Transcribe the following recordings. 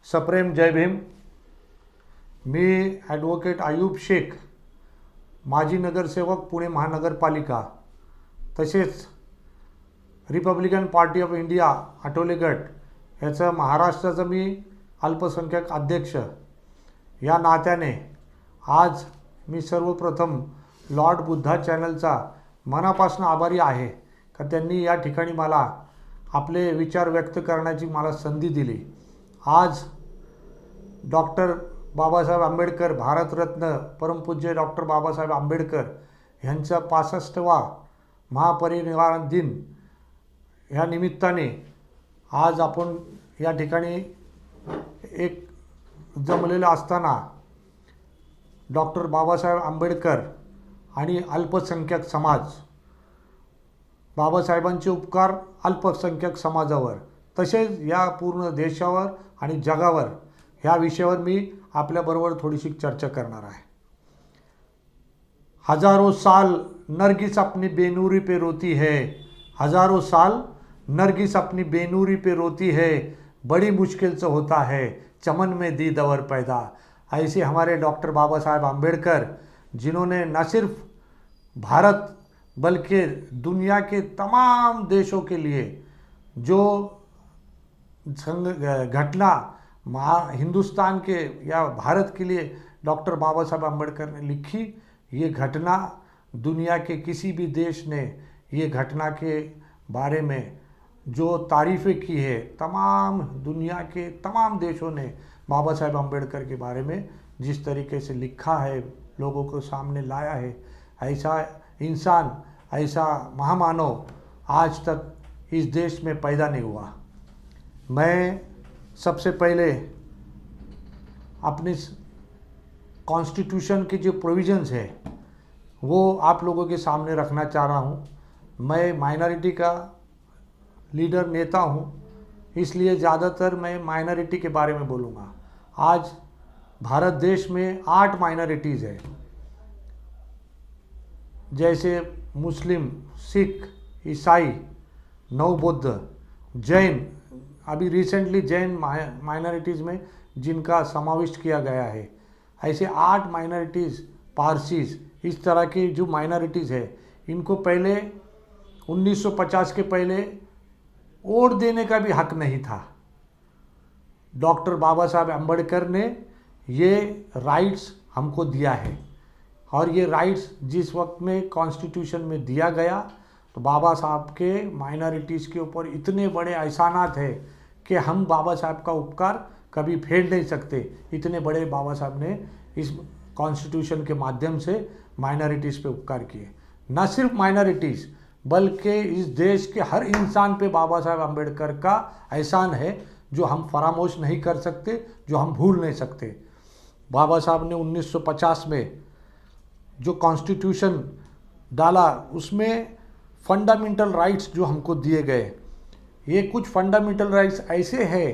सप्रेम जय भीम. मी ॲडव्होकेट आयुब शेख, माजी नगरसेवक पुणे महानगरपालिका, तसेच Republican Party of India Athawale गट याचं महाराष्ट्राचं मी अल्पसंख्याक अध्यक्ष या नात्याने आज मी सर्वप्रथम लॉर्ड बुद्धा चॅनलचा मनापासून आभारी आहे का त्यांनी या ठिकाणी मला आपले विचार व्यक्त करण्याची मला संधी दिली. आज डॉक्टर बाबासाहेब आंबेडकर, भारतरत्न परमपूज्य डॉक्टर बाबासाहेब आंबेडकर यांचा 65वा महापरिनिर्वाण दिन ह्या निमित्ताने आज आपण या ठिकाणी एक जमलेलं असताना डॉक्टर बाबासाहेब आंबेडकर आणि अल्पसंख्याक समाज, बाबासाहेबांचे उपकार अल्पसंख्याक समाजावर तसेच या पूर्ण देशावर आणि जगावर ह्या विषयावर मी आपल्याबरोबर थोडीशी चर्चा करणार आहे. हजारों साल नरगिस अपनी बेनूरी पे रोती है, हजारों साल नरगिस अपनी बेनूरी पे रोती है, बड़ी मुश्किल से होता है चमन में दीदवर पैदा. ऐसे हमारे डॉक्टर बाबा साहेब आंबेडकर, जिन्होंने न सिर्फ भारत बल्कि दुनिया के तमाम देशों के लिए जो घटना हिंदुस्तान के या भारत के लिए डॉक्टर बाबा साहेब आंबेडकर ने लिखी, ये घटना दुनिया के किसी भी देश ने ये घटना के बारे में जो तारीफ़ें की है, तमाम दुनिया के तमाम देशों ने बाबा साहेब आंबेडकर के बारे में जिस तरीके से लिखा है, लोगों को सामने लाया है, ऐसा इंसान, ऐसा महामानव आज तक इस देश में पैदा नहीं हुआ. मैं सबसे पहले अपने कॉन्स्टिट्यूशन के जो प्रोविजंस है वो आप लोगों के सामने रखना चाह रहा हूँ. मैं माइनॉरिटी का लीडर नेता हूँ, इसलिए ज़्यादातर मैं माइनॉरिटी के बारे में बोलूँगा. आज भारत देश में 8 माइनॉरिटीज़ है, जैसे मुस्लिम, सिख, ईसाई, नवबौद्ध, जैन. अभी रिसेंटली जैन माइनॉरिटीज़ में जिनका समावेश किया गया है, ऐसे 8 माइनॉरिटीज़, पारसीज़, इस तरह की जो माइनॉरिटीज़ है, इनको पहले 1950 के पहले वोट देने का भी हक नहीं था. डॉक्टर बाबा साहब आंबेडकर ने ये राइट्स हमको दिया है और ये राइट्स जिस वक्त में कॉन्स्टिट्यूशन में दिया गया तो बाबा साहब के माइनॉरिटीज़ के ऊपर इतने बड़े एहसानात है कि हम बाबा साहब का उपकार कभी फेर नहीं सकते. इतने बड़े बाबा साहब ने इस कॉन्स्टिट्यूशन के माध्यम से माइनॉरिटीज़ पे उपकार किए. न सिर्फ माइनॉरिटीज़ बल्कि इस देश के हर इंसान पे बाबा साहब आंबेडकर का एहसान है जो हम फरामोश नहीं कर सकते, जो हम भूल नहीं सकते. बाबा साहब ने 1950 में जो कॉन्स्टिट्यूशन डाला उसमें फंडामेंटल राइट्स जो हमको दिए गए, ये कुछ फंडामेंटल राइट्स ऐसे हैं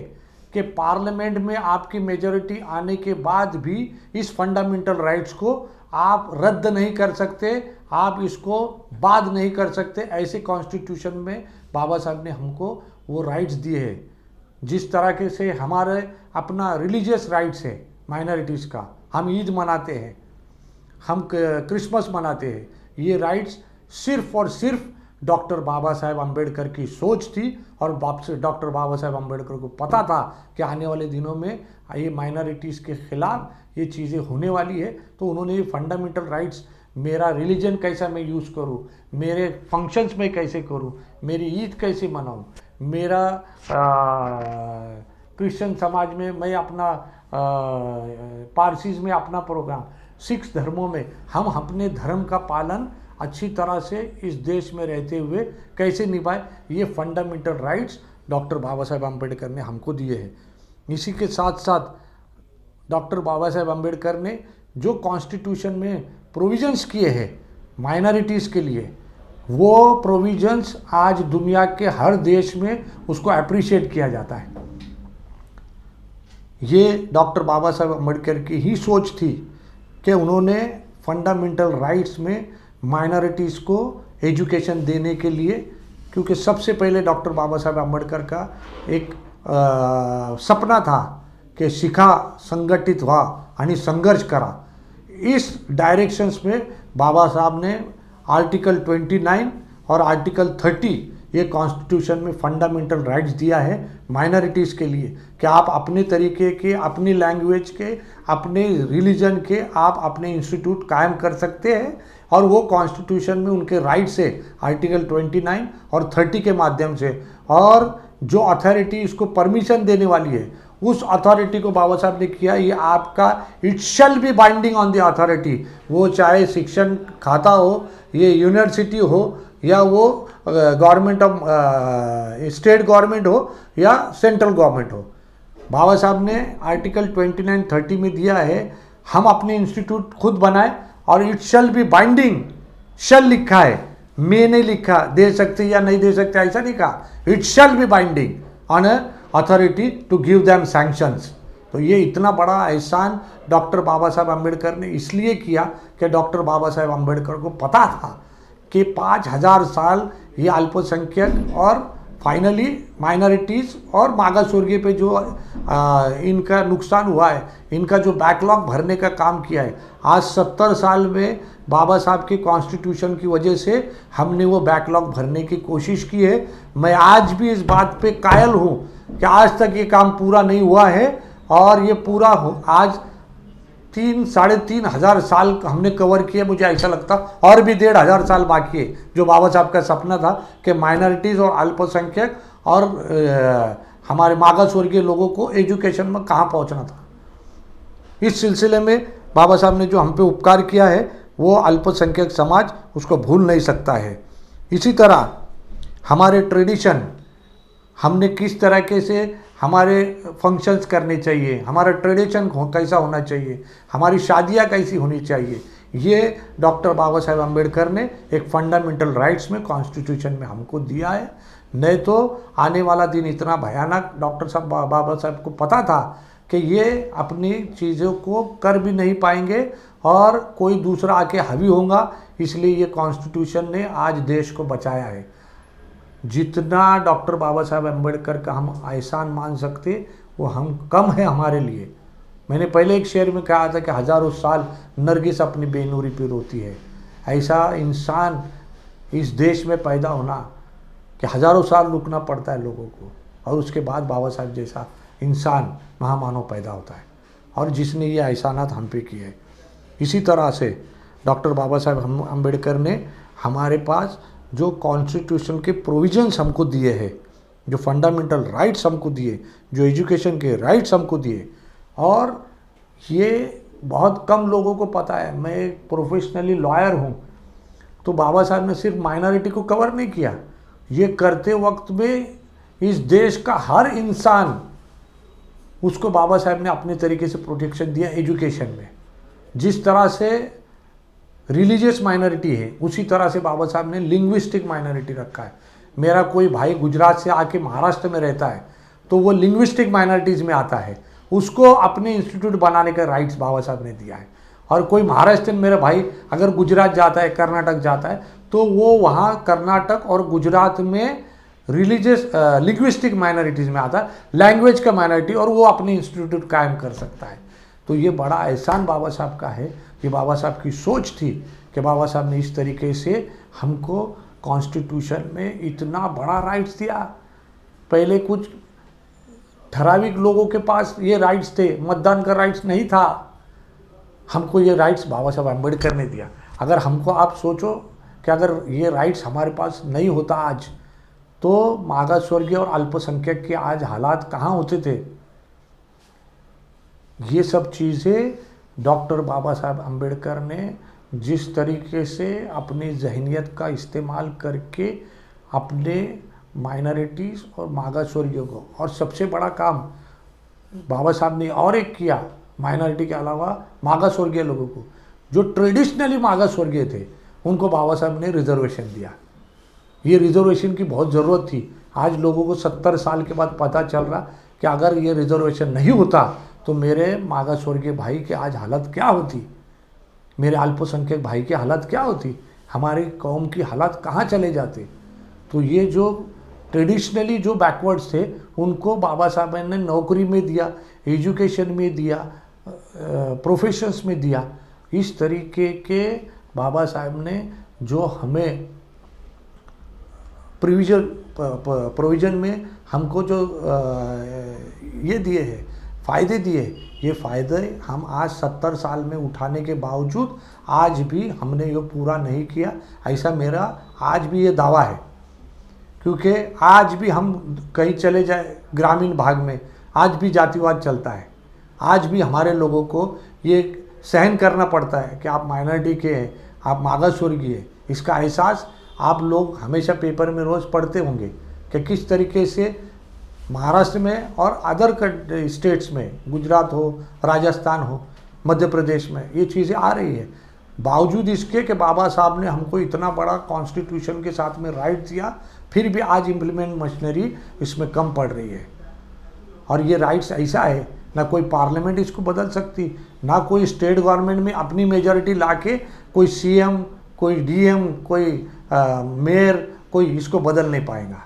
कि पार्लियामेंट में आपकी मेजॉरिटी आने के बाद भी इस फंडामेंटल राइट्स को आप रद्द नहीं कर सकते, आप इसको बाद नहीं कर सकते. ऐसे कॉन्स्टिट्यूशन में बाबा साहब ने हमको वो राइट्स दिए हैं. जिस तरह के से हमारे अपना रिलीजियस राइट्स है माइनॉरिटीज़ का, हम ईद मनाते हैं, हम क्रिसमस मनाते हैं, ये राइट्स सिर्फ़ और सिर्फ डॉक्टर बाबा साहेब आंबेडकर की सोच थी और डॉक्टर बाबा साहेब आंबेडकर को पता था कि आने वाले दिनों में ये माइनॉरिटीज़ के ख़िलाफ़ ये चीज़ें होने वाली है. तो उन्होंने ये फंडामेंटल राइट्स, मेरा रिलीजन कैसा मैं यूज़ करूँ, मेरे फंक्शंस में कैसे करूँ, मेरी ईद कैसे मनाऊँ, मेरा क्रिश्चियन समाज में मैं अपना पारसीज़ में अपना प्रोग्राम, सिख धर्मों में हम अपने धर्म का पालन अच्छी तरह से इस देश में रहते हुए कैसे निभाए, ये fundamental rights doctor Baba Saheb Ambedkar ने हमको दिए हैं. इसी के साथ साथ डॉक्टर बाबा साहेब आंबेडकर ने जो कॉन्स्टिट्यूशन में प्रोविजंस किए हैं माइनॉरिटीज़ के लिए, वो प्रोविजंस आज दुनिया के हर देश में उसको अप्रिशिएट किया जाता है. ये डॉक्टर बाबा साहेब आंबेडकर की ही सोच थी कि उन्होंने फंडामेंटल राइट्स में माइनॉरिटीज़ को एजुकेशन देने के लिए, क्योंकि सबसे पहले डॉक्टर बाबा साहेब आंबेडकर का एक सपना था की शिखा संघटित व्हा आणि संघर्ष करा, इस डायरेक्शंस में बाबा साहब ने आर्टिकल 29 और आर्टिकल 30 ये कॉन्स्टिट्यूशन में फंडामेंटल राइट्स दिया है माइनॉरिटीज़ के लिए कि आप अपने तरीके के, अपनी लैंग्वेज के, अपने रिलीजन के आप अपने इंस्टीट्यूट कायम कर सकते हैं। और वो कॉन्स्टिट्यूशन में उनके राइट्स है आर्टिकल 29 और 30 के माध्यम से। और जो अथॉरिटी इसको परमिशन देने वाली है उस अथॉरिटी को बाबा साहब ने किया, ये आपका it shall be binding on the authority, वो चाहे शिक्षण खाता हो, ये यूनिवर्सिटी हो, या वो गवर्नमेंट ऑफ स्टेट गवर्नमेंट हो या सेंट्रल गवर्नमेंट हो। बाबा साहब ने आर्टिकल 29-30 में दिया है हम अपने इंस्टीट्यूट खुद बनाए और इट शैल बी बाइंडिंग, शैल लिखा है, मैं नहीं लिखा, दे सकते या नहीं दे सकते ऐसा नहीं कहा, it shall be binding on a authority to give them sanctions. तो ये इतना बड़ा एहसान डॉक्टर बाबा साहब अम्बेडकर ने इसलिए किया कि डॉक्टर बाबा साहब अम्बेडकर को पता था कि 5000 साल ये अल्पसंख्यक और फाइनली माइनॉरिटीज़ और मागास वर्गीय पे जो इनका नुकसान हुआ है, इनका जो बैकलॉग भरने का काम किया है, आज 70 साल में बाबा साहब के कॉन्स्टिट्यूशन की वजह से हमने वो बैकलॉग भरने की कोशिश की है। मैं आज भी इस बात पे कायल हूँ कि आज तक ये काम पूरा नहीं हुआ है और ये पूरा आज 3-3.5 हजार साल हमने कवर किया। मुझे ऐसा लगता और भी 1,500 साल बाकी है, जो बाबा साहब का सपना था कि माइनॉरिटीज़ और अल्पसंख्यक और हमारे मागास वर्गीय लोगों को एजुकेशन में कहाँ पहुँचना था। इस सिलसिले में बाबा साहब ने जो हम पे उपकार किया है वो अल्पसंख्यक समाज उसको भूल नहीं सकता है। इसी तरह हमारे ट्रेडिशन, हमने किस तरीके से हमारे फंक्शंस करने चाहिए, हमारा ट्रेडिशन कैसा होना चाहिए, हमारी शादियाँ कैसी होनी चाहिए, ये डॉक्टर बाबा साहेब अम्बेडकर ने एक फंडामेंटल राइट्स में कॉन्स्टिट्यूशन में हमको दिया है। नहीं तो आने वाला दिन इतना भयानक, डॉक्टर साहब बाबा साहब को पता था कि ये अपनी चीज़ों को कर भी नहीं पाएंगे और कोई दूसरा आके हावी होगा, इसलिए ये कॉन्स्टिट्यूशन ने आज देश को बचाया है। जितना डॉक्टर बाबा साहब अम्बेडकर का हम एहसान मान सकते वो हम कम है हमारे लिए। मैंने पहले एक शेर में कहा था कि हज़ारों साल नरगिस अपनी बेनूरी पे रोती है। ऐसा इंसान इस देश में पैदा होना कि हज़ारों साल रुकना पड़ता है लोगों को, और उसके बाद बाबा साहब जैसा इंसान महामानव पैदा होता है और जिसने ये एहसानात हम पे किए हैं। इसी तरह से डॉक्टर बाबा साहब अम्बेडकर ने हमारे पास जो कॉन्स्टिट्यूशन के प्रोविजंस हमको दिए हैं, जो फंडामेंटल राइट्स हमको दिए, जो एजुकेशन के राइट्स हमको दिए, और ये बहुत कम लोगों को पता है। मैं एक प्रोफेशनली लॉयर हूँ, तो बाबा साहब ने सिर्फ माइनॉरिटी को कवर नहीं किया, ये करते वक्त में इस देश का हर इंसान, उसको बाबा साहब ने अपने तरीके से प्रोटेक्शन दिया एजुकेशन में। जिस तरह से रिलीजियस माइनॉरिटी है उसी तरह से बाबा साहब ने लिंग्विस्टिक माइनॉरिटी रखा है। मेरा कोई भाई गुजरात से आके महाराष्ट्र में रहता है तो वो लिंग्विस्टिक माइनॉरिटीज़ में आता है, उसको अपने इंस्टीट्यूट बनाने का राइट्स बाबा साहब ने दिया है। और कोई महाराष्ट्र में मेरा भाई अगर गुजरात जाता है, कर्नाटक जाता है, तो वो वहाँ कर्नाटक और गुजरात में रिलीजियस लिंग्विस्टिक माइनॉरिटीज़ में आता है, लैंग्वेज का माइनॉरिटी, और वो अपने इंस्टीट्यूट कायम कर सकता है। तो ये बड़ा एहसान बाबा साहब का है। ये बाबा साहब की सोच थी कि बाबा साहब ने इस तरीके से हमको कॉन्स्टिट्यूशन में इतना बड़ा राइट्स दिया। पहले कुछ ठराविक लोगों के पास ये राइट्स थे, मतदान का राइट्स नहीं था, हमको ये राइट्स बाबा साहब अम्बेडकर ने दिया। अगर हमको आप सोचो कि अगर ये राइट्स हमारे पास नहीं होता आज, तो मागास वर्गीय और अल्पसंख्यक के आज हालात कहाँ होते थे। ये सब चीज़ें डॉक्टर बाबा साहब अम्बेडकर ने जिस तरीके से अपनी जहनियत का इस्तेमाल करके अपने माइनॉरिटीज़ और मागास वर्गीयों को, और सबसे बड़ा काम बाबा साहब ने और एक किया माइनॉरिटी के अलावा मागास वर्गीय लोगों को, जो ट्रेडिशनली मागास वर्गीय थे, उनको बाबा साहब ने रिजर्वेशन दिया। ये रिजर्वेशन की बहुत ज़रूरत थी। आज लोगों को 70 साल के बाद पता चल रहा कि अगर ये रिजर्वेशन नहीं होता तो मेरे मागास वर्गीय भाई की आज हालत क्या होती, मेरे अल्पसंख्यक भाई की हालत क्या होती, हमारी कौम की हालत कहाँ चले जाते। तो ये जो ट्रेडिशनली जो बैकवर्ड्स थे उनको बाबा साहब ने नौकरी में दिया, एजुकेशन में दिया, प्रोफेशंस में दिया। इस तरीके के बाबा साहब ने जो हमें प्रोविज़न में हमको जो ये दिए हैं, फ़ायदे दिए, ये फ़ायदे हम आज 70 साल में उठाने के बावजूद आज भी हमने ये पूरा नहीं किया, ऐसा मेरा आज भी ये दावा है। क्योंकि आज भी हम कहीं चले जाए ग्रामीण भाग में, आज भी जातिवाद चलता है, आज भी हमारे लोगों को ये सहन करना पड़ता है कि आप माइनॉरिटी के हैं, आप मागास वर्गीय हैं। इसका एहसास आप लोग हमेशा पेपर में रोज़ पढ़ते होंगे कि किस तरीके से महाराष्ट्र में और अदर स्टेट्स में, गुजरात हो, राजस्थान हो, मध्य प्रदेश में ये चीज़ें आ रही है। बावजूद इसके कि बाबा साहब ने हमको इतना बड़ा कॉन्स्टिट्यूशन के साथ में राइट दिया, फिर भी आज इम्प्लीमेंट मशीनरी इसमें कम पड़ रही है। और ये राइट्स ऐसा है, ना कोई पार्लियामेंट इसको बदल सकती, ना कोई स्टेट गवर्नमेंट में अपनी मेजॉरिटी लाके कोई सीएम, कोई डीएम, कोई मेयर, कोई इसको बदल नहीं पाएगा।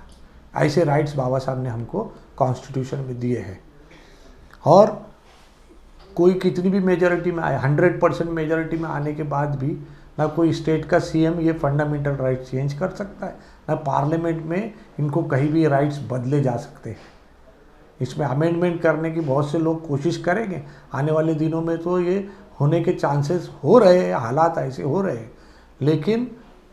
ऐसे राइट्स बाबा साहब ने हमको कॉन्स्टिट्यूशन में दिए हैं। और कोई कितनी भी मेजॉरिटी में आए, 100% मेजॉरिटी में आने के बाद भी ना कोई स्टेट का सीएम ये फंडामेंटल राइट चेंज कर सकता है, ना पार्लियामेंट में इनको कहीं भी राइट्स बदले जा सकते हैं। इसमें अमेंडमेंट करने की बहुत से लोग कोशिश करेंगे, आने वाले दिनों में तो ये होने के चांसेस हो रहे हैं, हालात ऐसे हो रहे हैं। लेकिन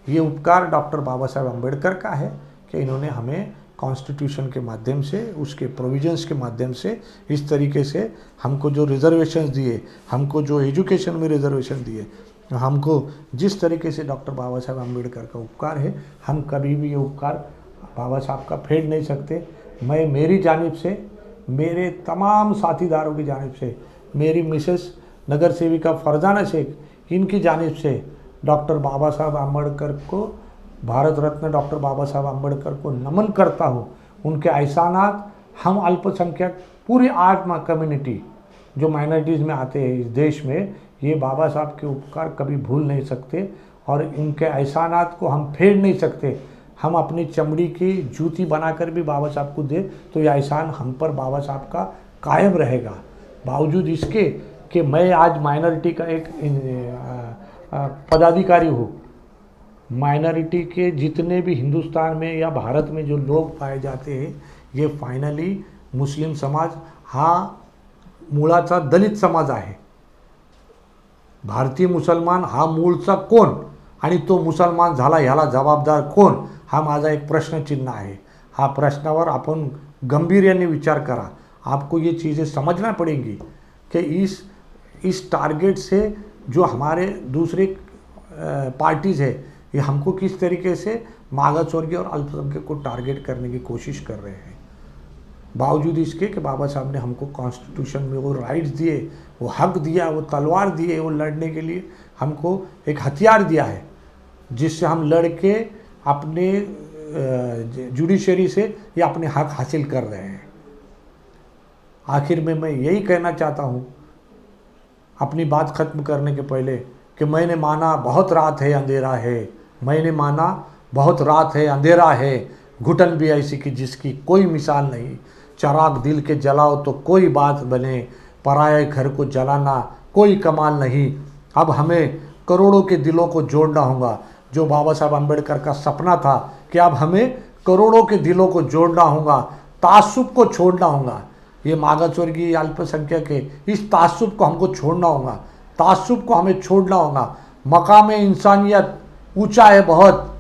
ये उपकार डॉक्टर बाबा साहब अम्बेडकर का है कि इन्होंने हमें कॉन्स्टिट्यूशन के माध्यम से, उसके प्रोविजंस के माध्यम से, इस तरीके से हमको जो रिजर्वेशंस दिए, हमको जो एजुकेशन में रिजर्वेशन दिए, हमको जिस तरीके से डॉक्टर बाबा साहब अम्बेडकर का उपकार है, हम कभी भी ये उपकार बाबा साहब का फेड नहीं सकते। मैं मेरी जानिब से, मेरे तमाम साथीदारों की जानिब से, मेरी मिसेस नगर सेविका फरजाना शेख, इनकी जानिब से डॉक्टर बाबा साहब अम्बेडकर को, भारत रत्न डॉक्टर बाबा साहब अम्बेडकर को नमन करता हूँ। उनके एहसानात हम अल्पसंख्यक पूरी आत्मा कम्युनिटी जो माइनॉरिटीज़ में आते हैं इस देश में, ये बाबा साहब के उपकार कभी भूल नहीं सकते और इनके एहसानात को हम फेर नहीं सकते। हम अपनी चमड़ी की जूती बनाकर भी बाबा साहब को दे तो ये एहसान हम पर बाबा साहब का कायम रहेगा। बावजूद इसके कि मैं आज माइनॉरिटी का एक पदाधिकारी हूँ, माइनॉरिटी के जितने भी हिंदुस्तान में या भारत में जो लोग पाए जाते हैं, ये फायनली मुस्लिम समाज हा मुळाचा दलित समाज आहे। भारतीय मुसलमान हा मूळचा कोण आणि तो मुसलमान झाला ह्याला जबाबदार कोण, हा माझा एक प्रश्नचिन्ह आहे। हा प्रश्नावर आपण गंभीर्याने विचार करा। आपको ये चीज़ें समझना पड़ेंगी कि इस टारगेट से जो हमारे दूसरे पार्टीज़ है, ये हमको किस तरीके से मागास वर्गीय और अल्पसंख्यक को टारगेट करने की कोशिश कर रहे हैं। बावजूद इसके कि बाबा साहब ने हमको कॉन्स्टिट्यूशन में वो राइट्स दिए, वो हक दिया, वो तलवार दिए, वो लड़ने के लिए हमको एक हथियार दिया है जिससे हम लड़ के अपने जुडिशरी से ये अपने हक हासिल कर रहे हैं। आखिर में मैं यही कहना चाहता हूँ अपनी बात ख़त्म करने के पहले कि मैंने माना बहुत रात है अंधेरा है, मैंने माना बहुत रात है अंधेरा है, घुटन भी ऐसी कि जिसकी कोई मिसाल नहीं। चराग दिल के जलाओ तो कोई बात बने, पराये घर को जलाना कोई कमाल नहीं। अब हमें करोड़ों के दिलों को जोड़ना होगा, जो बाबा साहब अम्बेडकर का सपना था कि अब हमें करोड़ों के दिलों को जोड़ना होगा, तासुब को छोड़ना होगा। ये मागास वर्गीय अल्पसंख्यक है, इस तासुब को हमको छोड़ना होगा, तासुब को हमें छोड़ना होगा। मकाम इंसानियत ऊंचा है बहुत,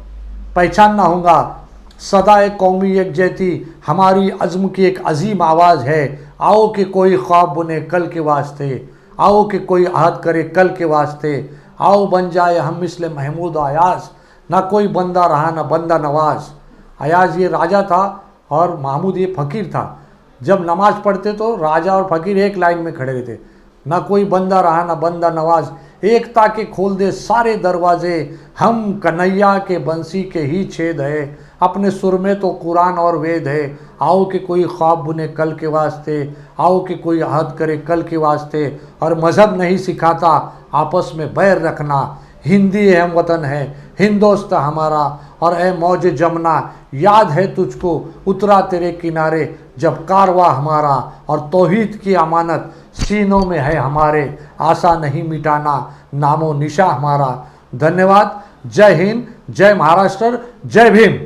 पहचानना होगा। सदा एक कौमी यकजहती हमारी अज़्म की एक अजीम आवाज़ है। आओ कि कोई ख्वाब बुने कल के वास्ते, आओ कि कोई अहद करे कल के वास्ते, आओ बन जाए हम मिसले महमूद अयाज, ना कोई बंदा रहा ना बंदा नवाज। अयाज ये राजा था और महमूद ये फ़कीर था। जब नमाज़ पढ़ते तो राजा और फ़कीर एक लाइन में खड़े रहते। ना कोई बंदा रहा ना बंदा नवाज, एकता के खोल दे सारे दरवाजे, हम कन्हैया के बंसी के ही छेद है, अपने सुर में तो कुरान और वेद है। आओ कि कोई ख्वाब बुने कल के वास्ते, आओ कि कोई अहद करे कल के वास्ते। और मज़हब नहीं सिखाता आपस में बैर रखना, हिंदी है हम वतन है, हिंदोस्तां हमारा, और ए मौज जमुना याद है तुझको, उतरा तेरे किनारे जब कारवा हमारा, और तौहीद की अमानत सीनों में है हमारे, आशा नहीं मिटाना नामो निशा हमारा। धन्यवाद। जय हिंद, जय महाराष्ट्र, जय भीम।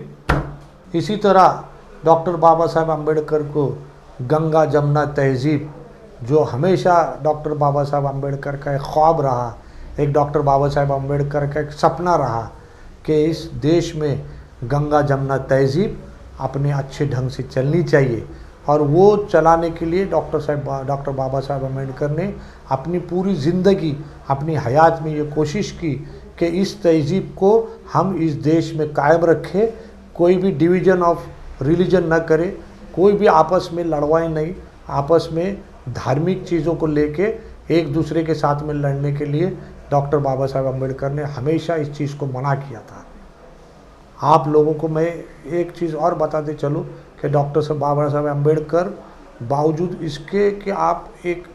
इसी तरह डॉक्टर बाबा साहेब अम्बेडकर को गंगा जमुना तहजीब, जो हमेशा डॉक्टर बाबा साहेब अम्बेडकर का एक ख्वाब रहा, एक डॉक्टर बाबा साहेब अम्बेडकर का एक सपना रहा कि इस देश में गंगा जमुना तहजीब अपने अच्छे ढंग से चलनी चाहिए, और वो चलाने के लिए डॉक्टर बाबा साहेब अम्बेडकर ने अपनी पूरी ज़िंदगी, अपनी हयात में ये कोशिश की कि इस तहजीब को हम इस देश में कायम रखें, कोई भी डिवीज़न ऑफ रिलीजन न करे, कोई भी आपस में लड़वाई नहीं, आपस में धार्मिक चीज़ों को लेके एक दूसरे के साथ में लड़ने के लिए डॉक्टर बाबा साहेब अम्बेडकर ने हमेशा इस चीज़ को मना किया था। आप लोगों को मैं एक चीज़ और बताते चलूँ कि डॉक्टर बाबा साहेब अम्बेडकर बावजूद इसके कि आप एक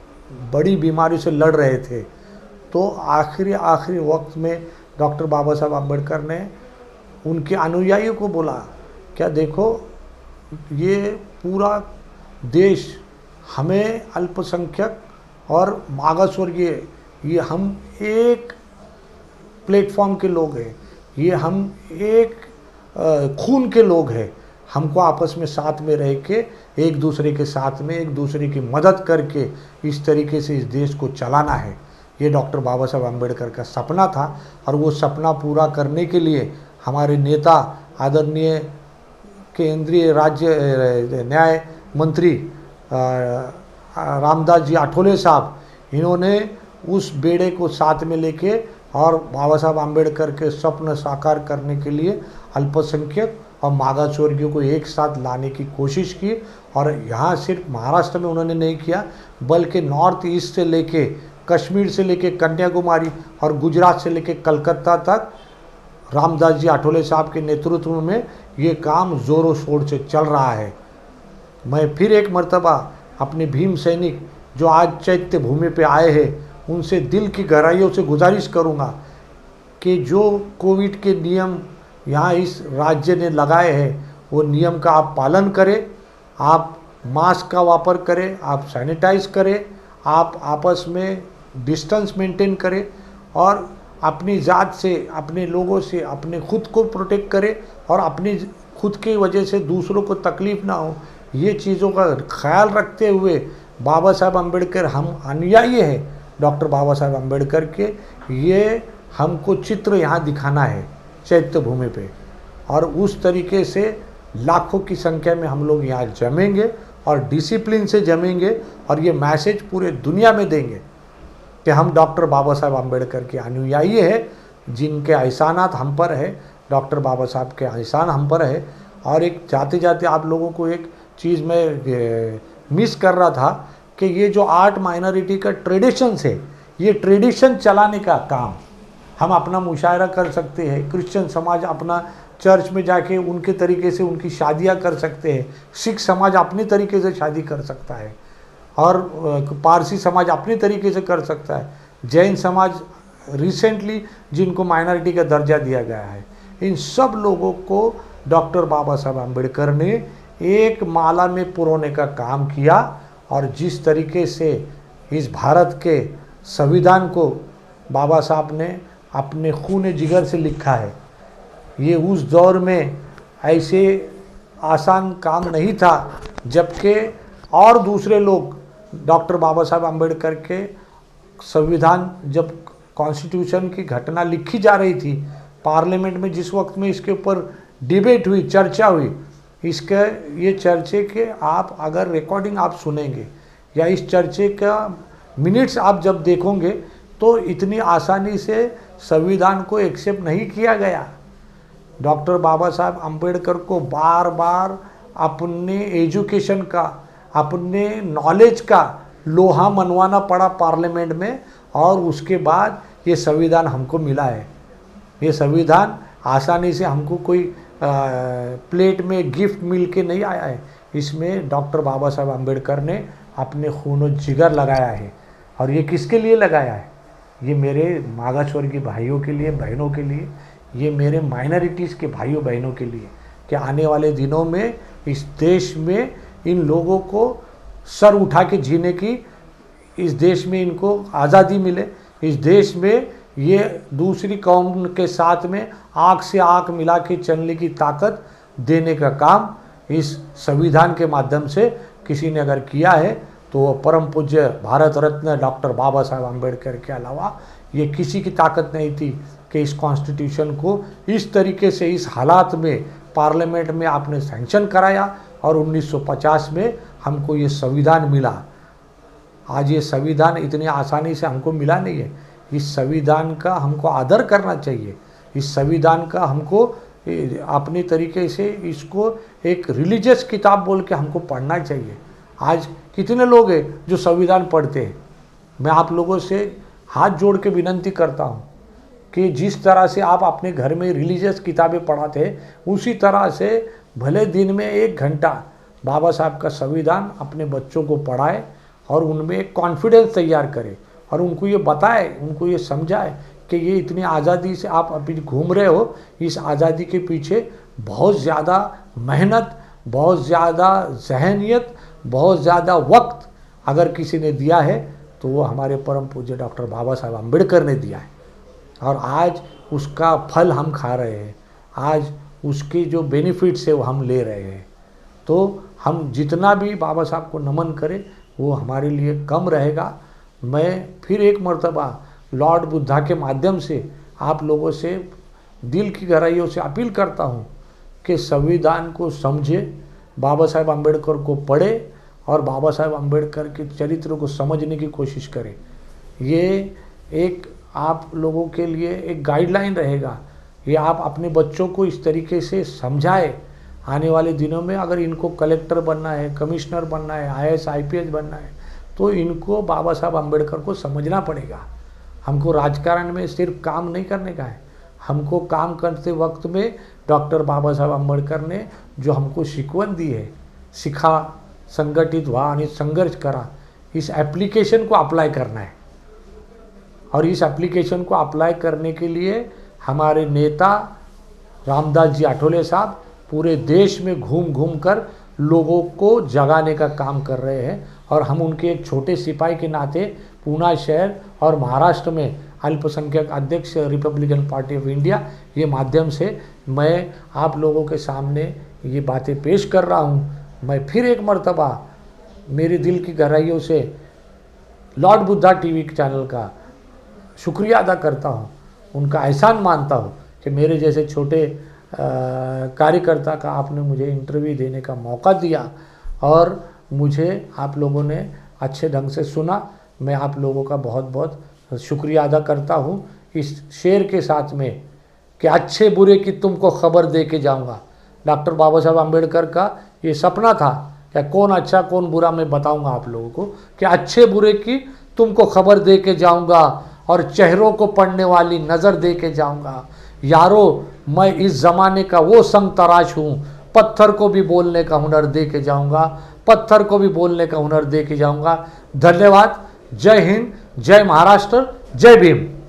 बड़ी बीमारी से लड़ रहे थे, तो आखिरी वक्त में डॉक्टर बाबा साहेब अम्बेडकर ने उनके अनुयायियों को बोला, क्या देखो ये पूरा देश हमें अल्पसंख्यक और मागासवर्गीय, ये हम एक प्लेटफॉर्म के लोग हैं, ये हम एक खून के लोग हैं, हमको आपस में साथ में रह के एक दूसरे के साथ में एक दूसरे की मदद करके इस तरीके से इस देश को चलाना है। ये डॉक्टर बाबा साहब अम्बेडकर का सपना था, और वो सपना पूरा करने के लिए हमारे नेता आदरणीय केंद्रीय राज्य न्याय मंत्री रामदास जी आठवले साहब, इन्होंने उस बेड़े को साथ में लेके और बाबा साहब अम्बेडकर के स्वप्न साकार करने के लिए अल्पसंख्यक और मागासवर्गीयों को एक साथ लाने की कोशिश की। और यहाँ सिर्फ महाराष्ट्र में उन्होंने नहीं किया, बल्कि नॉर्थ ईस्ट से लेके कश्मीर से लेके कन्याकुमारी और गुजरात से लेके कलकत्ता तक रामदास जी आठवले साहब के नेतृत्व में ये काम ज़ोरों शोर से चल रहा है। मैं फिर एक मर्तबा अपने भीम सैनिक जो आज चैत्य भूमि पे आए हैं, उनसे दिल की गहराइयों से गुजारिश करूंगा कि जो कोविड के नियम यहाँ इस राज्य ने लगाए हैं, वो नियम का आप पालन करें, आप मास्क का वापर करें, आप सैनिटाइज करें, आप आपस में डिस्टेंस मेंटेन करें, और अपनी ज़ात से, अपने लोगों से, अपने खुद को प्रोटेक्ट करें, और अपनी खुद की वजह से दूसरों को तकलीफ़ ना हो, ये चीज़ों का ख्याल रखते हुए बाबा साहब अम्बेडकर, हम अनुयायी हैं डॉक्टर बाबा साहब अम्बेडकर के, ये हमको चित्र यहाँ दिखाना है चैत्य भूमि पे, और उस तरीके से लाखों की संख्या में हम लोग यहाँ जमेंगे और डिसिप्लिन से जमेंगे, और ये मैसेज पूरे दुनिया में देंगे कि हम डॉक्टर बाबा साहब अम्बेडकर के अनुयायी हैं, जिनके एहसानात हम पर है, डॉक्टर बाबा साहब के एहसान हम पर है। और एक जाते जाते आप लोगों को एक चीज़ में मिस कर रहा था कि ये जो आर्ट माइनॉरिटी का ट्रेडिशंस है, ये ट्रेडिशन चलाने का काम हम अपना मुशायरा कर सकते हैं, क्रिश्चियन समाज अपना चर्च में जाके उनके तरीके से उनकी शादियां कर सकते हैं, सिख समाज अपने तरीके से शादी कर सकता है, और पारसी समाज अपने तरीके से कर सकता है, जैन समाज रिसेंटली जिनको माइनॉरिटी का दर्जा दिया गया है, इन सब लोगों को डॉक्टर बाबा साहब अम्बेडकर ने एक माला में पुरोने का काम किया। और जिस तरीके से इस भारत के संविधान को बाबा साहब ने अपने खून जिगर से लिखा है, ये उस दौर में ऐसे आसान काम नहीं था, जबकि और दूसरे लोग डॉक्टर बाबा साहब अम्बेडकर के संविधान, जब कॉन्स्टिट्यूशन की घटना लिखी जा रही थी पार्लियामेंट में, जिस वक्त में इसके ऊपर डिबेट हुई, चर्चा हुई, इसके ये चर्चे के आप अगर रिकॉर्डिंग आप सुनेंगे या इस चर्चे का मिनट्स आप जब देखोगे, तो इतनी आसानी से संविधान को एक्सेप्ट नहीं किया गया। डॉक्टर बाबा साहब अम्बेडकर को बार बार अपने एजुकेशन का, अपने नॉलेज का लोहा मनवाना पड़ा पार्लियामेंट में, और उसके बाद ये संविधान हमको मिला है। ये संविधान आसानी से हमको कोई प्लेट में गिफ्ट मिल के नहीं आया है, इसमें डॉक्टर बाबा साहब अम्बेडकर ने अपने खून और जिगर लगाया है। और ये किसके लिए लगाया है? ये मेरे मागासवर्गीय भाइयों के लिए, बहनों के लिए, ये मेरे माइनॉरिटीज़ के भाइयों बहनों के लिए कि आने वाले दिनों में इस देश में इन लोगों को सर उठा के जीने की, इस देश में इनको आज़ादी मिले, इस देश में ये दूसरी कौम के साथ में आँख से आँख मिला के चलने की ताकत देने का काम इस संविधान के माध्यम से किसी ने अगर किया है तो वो परम पूज्य भारत रत्न डॉक्टर बाबा साहब आम्बेडकर के अलावा ये किसी की ताकत नहीं थी कि इस कॉन्स्टिट्यूशन को इस तरीके से, इस हालात में पार्लियामेंट में आपने सैंक्शन कराया और 1950 में हमको ये संविधान मिला। आज ये संविधान इतनी आसानी से हमको मिला नहीं है। इस संविधान का हमको आदर करना चाहिए। इस संविधान का हमको अपने तरीके से इसको एक रिलीजियस किताब बोल के हमको पढ़ना चाहिए। आज कितने लोग हैं जो संविधान पढ़ते हैं? मैं आप लोगों से हाथ जोड़ के विनंती करता हूँ कि जिस तरह से आप अपने घर में रिलीजियस किताबें पढ़ाते हैं, उसी तरह से भले दिन में 1 घंटा बाबा साहब का संविधान अपने बच्चों को पढ़ाए और उनमें एक कॉन्फिडेंस तैयार करे और उनको ये बताए, उनको ये समझाए कि ये इतनी आज़ादी से आप अभी घूम रहे हो, इस आज़ादी के पीछे बहुत ज़्यादा मेहनत, बहुत ज़्यादा जहनियत, बहुत ज़्यादा वक्त अगर किसी ने दिया है तो वो हमारे परम पूज्य डॉक्टर बाबा साहब आम्बेडकर ने दिया है और आज उसका फल हम खा रहे हैं। आज उसकी जो बेनिफिट्स है वो हम ले रहे हैं। तो हम जितना भी बाबा साहब को नमन करें वो हमारे लिए कम रहेगा। मैं फिर एक मर्तबा लॉर्ड बुद्धा के माध्यम से आप लोगों से दिल की गहराइयों से अपील करता हूँ कि संविधान को समझे, बाबा साहब आम्बेडकर को पढ़े और बाबा साहब आम्बेडकर के चरित्र को समझने की कोशिश करें। ये एक आप लोगों के लिए एक गाइडलाइन रहेगा। ये आप अपने बच्चों को इस तरीके से समझाए। आने वाले दिनों में अगर इनको कलेक्टर बनना है, कमिश्नर बनना है, IAS IPS बनना है तो इनको बाबा साहब आम्बेडकर को समझना पड़ेगा। हमको राजकारण में सिर्फ काम नहीं करने का है, हमको काम करते वक्त में डॉक्टर बाबा साहब आम्बेडकर ने जो हमको शिकवण दी है, सिखा, संगठित हुआ आणि संघर्ष करा, इस एप्लीकेशन को अप्लाई करना है। और इस एप्लीकेशन को अप्लाई करने के लिए हमारे नेता रामदास जी आठवले साहब पूरे देश में घूम घूम कर लोगों को जगाने का काम कर रहे हैं और हम उनके एक छोटे सिपाही के नाते पूना शहर और महाराष्ट्र में अल्पसंख्यक अध्यक्ष रिपब्लिकन पार्टी ऑफ इंडिया ये माध्यम से मैं आप लोगों के सामने ये बातें पेश कर रहा हूँ। मैं फिर एक मर्तबा मेरे दिल की गहराइयों से लॉर्ड बुद्धा टीवी चैनल का शुक्रिया अदा करता हूँ, उनका एहसान मानता हूँ कि मेरे जैसे छोटे कार्यकर्ता का आपने मुझे इंटरव्यू देने का मौका दिया और मुझे आप लोगों ने अच्छे ढंग से सुना। मैं आप लोगों का बहुत बहुत शुक्रिया अदा करता हूँ इस शेर के साथ में कि अच्छे बुरे की तुमको खबर दे के जाऊँगा। डॉक्टर बाबा साहब आम्बेडकर का ये सपना था कि कौन अच्छा कौन बुरा मैं बताऊँगा आप लोगों को कि अच्छे बुरे की तुमको खबर दे के जाऊँगा और चेहरों को पढ़ने वाली नज़र दे के जाऊँगा। यारो मैं इस ज़माने का वो संग तराश हूँ, पत्थर को भी बोलने का हुनर दे के जाऊँगा, पत्थर को भी बोलने का हुनर दे के जाऊँगा। धन्यवाद। जय हिंद, जय महाराष्ट्र, जय भीम।